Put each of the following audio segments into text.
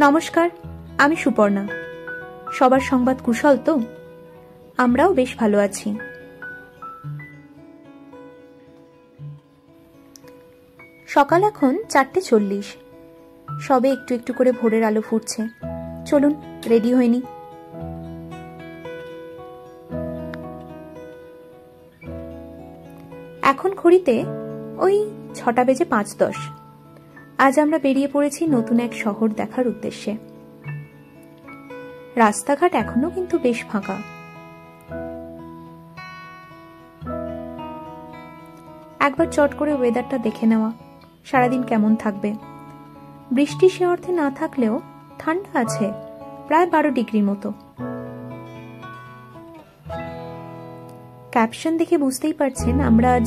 নমস্কার, আমি সুপর্ণা। সবার সংবাদ কুশল তো? আমরাও বেশ ভালো আছি। সকাল এখন 4:40। সবে একটু একটু করে ভোরের আলো ফুটছে। চলুন রেডি হয়ে নি। এখন ঘড়িতে ওই 6:05। আজ আমরা বেরিয়ে পড়েছি নতুন এক শহর দেখার উদ্দেশ্যে। রাস্তাঘাট এখনো কিন্তু বেশ ফাঁকা। একবার চট করে ওয়েদারটা দেখে নেওয়া, সারাদিন কেমন থাকবে। বৃষ্টি সে অর্থে না থাকলেও ঠান্ডা আছে, প্রায় 12 ডিগ্রির মতো। ক্যাপশন দেখে বুঝতেই পারছেন আমরা আজ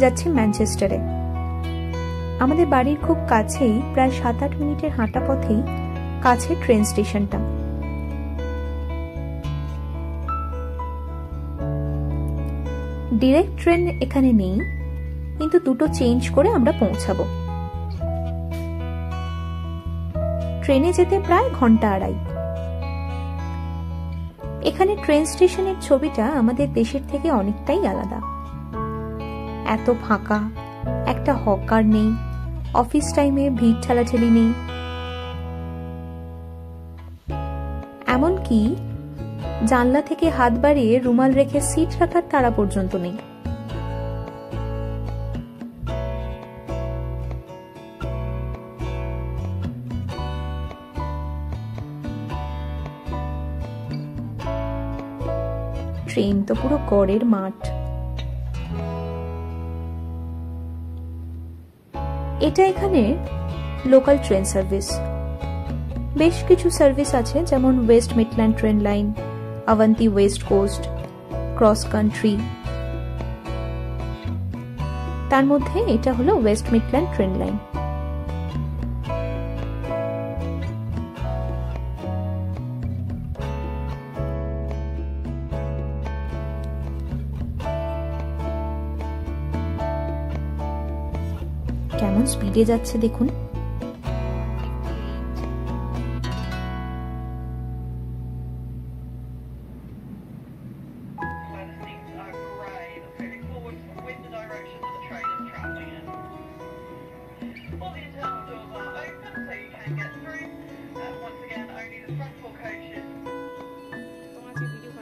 যাচ্ছি ম্যানচেস্টারে। আমাদের বাড়ির খুব কাছেই, প্রায় 7-8 মিনিটের হাঁটা পথেই কাছে ট্রেন স্টেশনটা। ডিরেক্ট ট্রেন এখানে নেই, কিন্তু দুটো চেঞ্জ করে আমরা পৌঁছাবো। ট্রেনে যেতে প্রায় 1.5 ঘন্টা। এখানে ট্রেন স্টেশনের ছবিটা আমাদের দেশের থেকে অনেকটাই আলাদা। এত ফাঁকা, একটা হকার নেই, অফিস টাইমে ভিড় ঠেলাঠেলি নেই, এমনকি জানলা থেকে হাত বাড়িয়ে রুমাল রেখে সিট রাখার তাড়া পর্যন্ত নেই। ট্রেন তো পুরো গড়ের মাঠ। এটা এখানে লোকাল ট্রেন সার্ভিস। বেশ কিছু সার্ভিস আছে, যেমন West Midland train line, Avanti West Coast, Cross Country. তার মধ্যে এটা হলো ওয়েস্ট মিডল্যান্ড ট্রেন লাইন। কেমন স্পিডে যাচ্ছে দেখুন।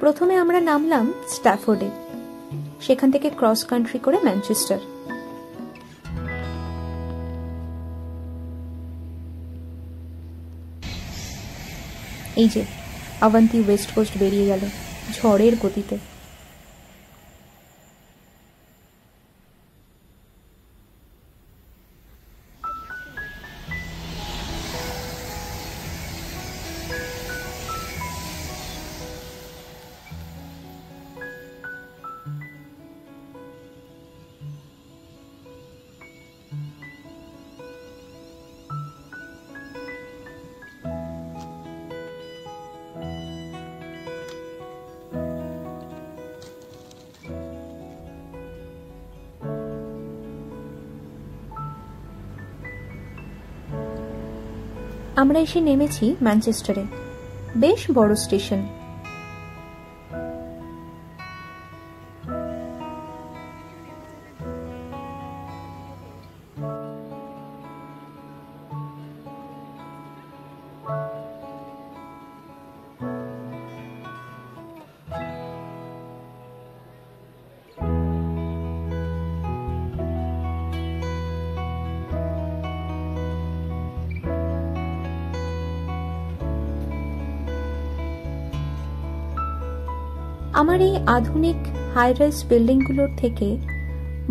প্রথমে আমরা নামলাম স্ট্যাফোর্ডে, সেখান থেকে ক্রস কান্ট্রি করে ম্যানচেস্টার। এই যে অবন্তী ওয়েস্ট কোস্ট বেরিয়ে গেল ঝড়ের গতিতে। আমরা এসে নেমেছি ম্যানচেস্টারে। বেশ বড় স্টেশন। আমার এই আধুনিক হাই রাইজ বিল্ডিং গুলোর থেকে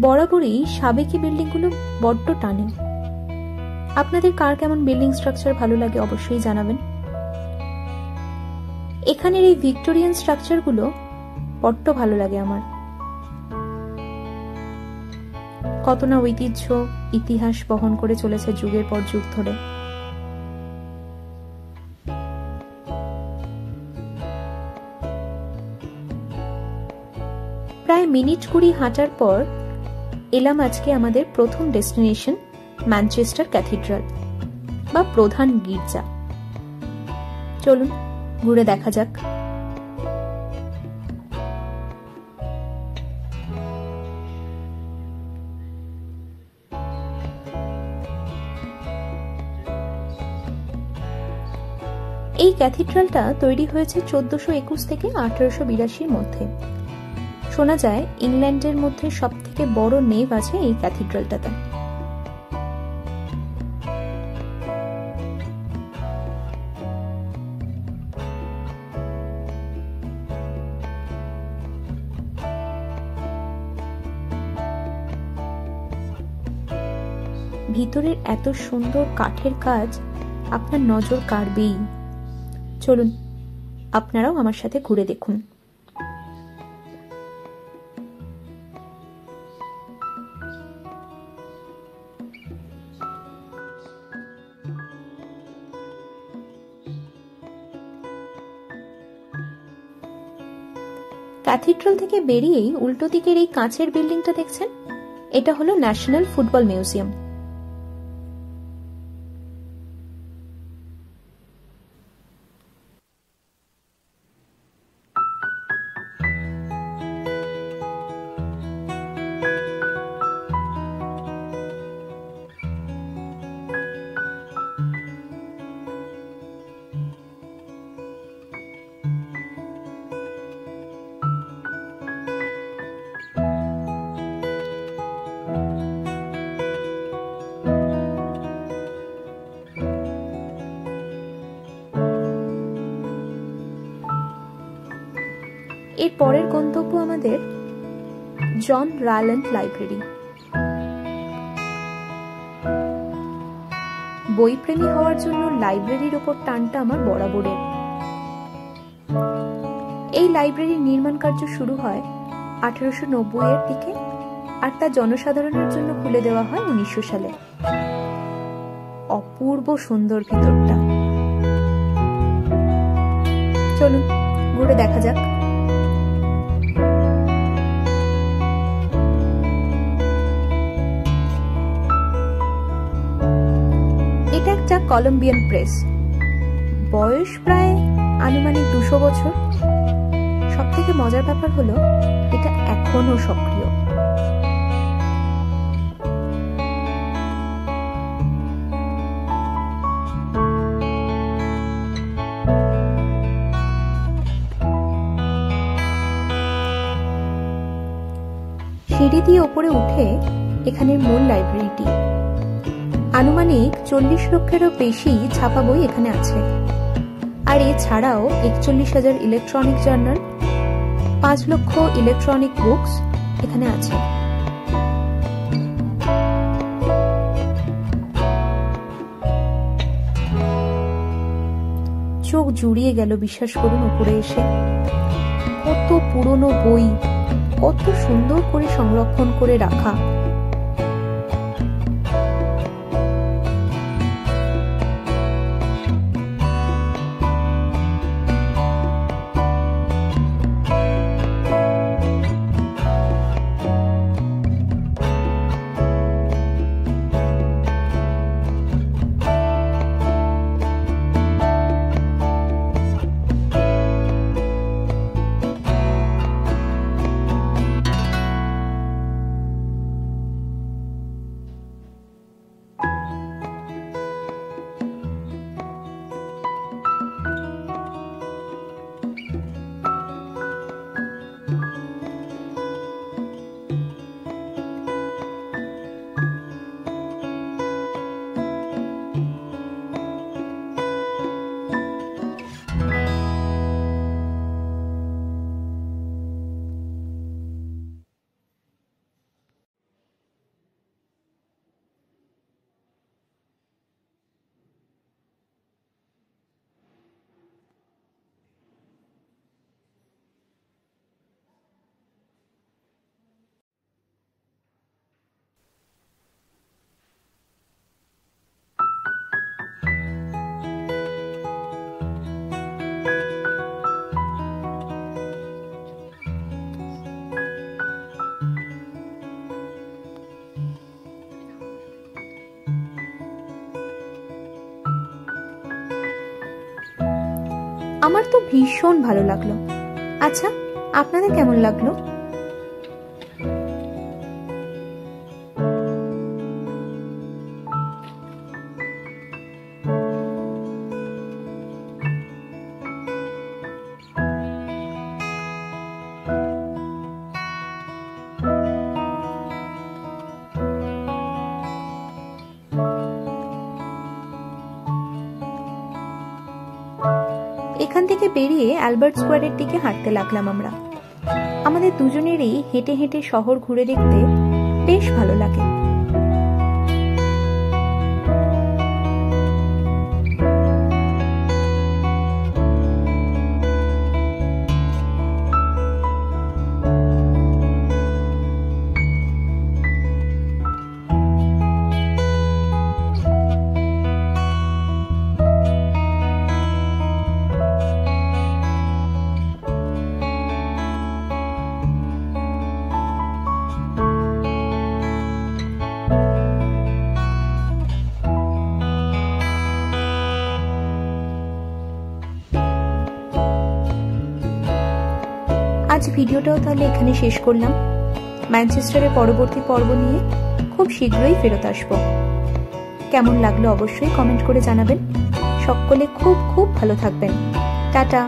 বরাবরই সাবেকি বিল্ডিং গুলো বড্ড টানে। আপনাদের কার কেমন বিল্ডিং স্ট্রাকচার ভালো লাগে অবশ্যই জানাবেন। এখানের এই ভিক্টোরিয়ান স্ট্রাকচার গুলো বড্ড ভালো লাগে আমার। কত না ঐতিহ্য, ইতিহাস বহন করে চলেছে যুগের পর যুগ ধরে। প্রায় মিনিট 20 হাঁটার পর এলাম আজকে আমাদের প্রথম ডেস্টিনেশন ম্যানচেস্টার ক্যাথিড্রাল বা প্রধান গির্জা। চলুন ঘুরে দেখা যাক। এই ক্যাথিড্রালটা তৈরি হয়েছে 1421 থেকে 1882 মধ্যে। শোনা যায় ইংল্যান্ডের মধ্যে সবথেকে বড় নেভ আছে এই ক্যাথিড্রালটাতে। ভিতরের এত সুন্দর কাঠের কাজ আপনার নজর কাড়বেই। চলুন আপনারাও আমার সাথে ঘুরে দেখুন। ক্যাথিড্রাল থেকে বেরিয়েই উল্টো দিকের এই কাঁচের বিল্ডিংটা দেখছেন, এটা হলো ন্যাশনাল ফুটবল মিউজিয়াম। এর পরের গন্তব্য আমাদের জন রাল্যান্ড লাইব্রেরি। বইপ্রেমী হওয়ার জন্য লাইব্রেরির ওপর টানটা আমার বরাবরের। এই লাইব্রেরির নির্মাণ কার্য শুরু হয় 1890 এর দিকে আর তা জনসাধারণের জন্য খুলে দেওয়া হয় 1900 সালে। অপূর্ব সুন্দর ভিতরটা, চলুন ঘুরে দেখা যাক। এটা একটা কলম্বিয়ান প্রেস, বয়স প্রায় আনুমানিক 200 বছর। সব থেকে মজার ব্যাপার হলো এটা এখনো সক্রিয়। সিঁড়ি দিয়ে ওপরে উঠে এখানের মূল লাইব্রেরিটি। আনুমানিক 40 লক্ষেরও বেশি ছাপা বই এখানে আছে। আর এছাড়াও 41,000 ইলেকট্রনিক জার্নাল, 5 লক্ষ ইলেকট্রনিক বুকস এখানে আছে। চোখ জুড়িয়ে গেল বিশ্বাস করুন উপরে এসে। কত পুরনো বই, কত সুন্দর করে সংরক্ষণ করে রাখা। আমার তো ভীষণ ভালো লাগলো। আচ্ছা, আপনাদের কেমন লাগলো? এখান থেকে বেরিয়ে অ্যালবার্ট স্কোয়ারের দিকে হাঁটতে লাগলাম আমরা। আমাদের দুজনেরই হেঁটে হেঁটে শহর ঘুরে দেখতে বেশ ভালো লাগে। আজ ভিডিওটাও তাহলে এখানে শেষ করলাম। ম্যানচেস্টারের পরবর্তী পর্ব নিয়ে খুব শীঘ্রই ফেরত আসব। কেমন লাগলো অবশ্যই কমেন্ট করে জানাবেন। সকলে খুব খুব ভালো থাকবেন। টাটা।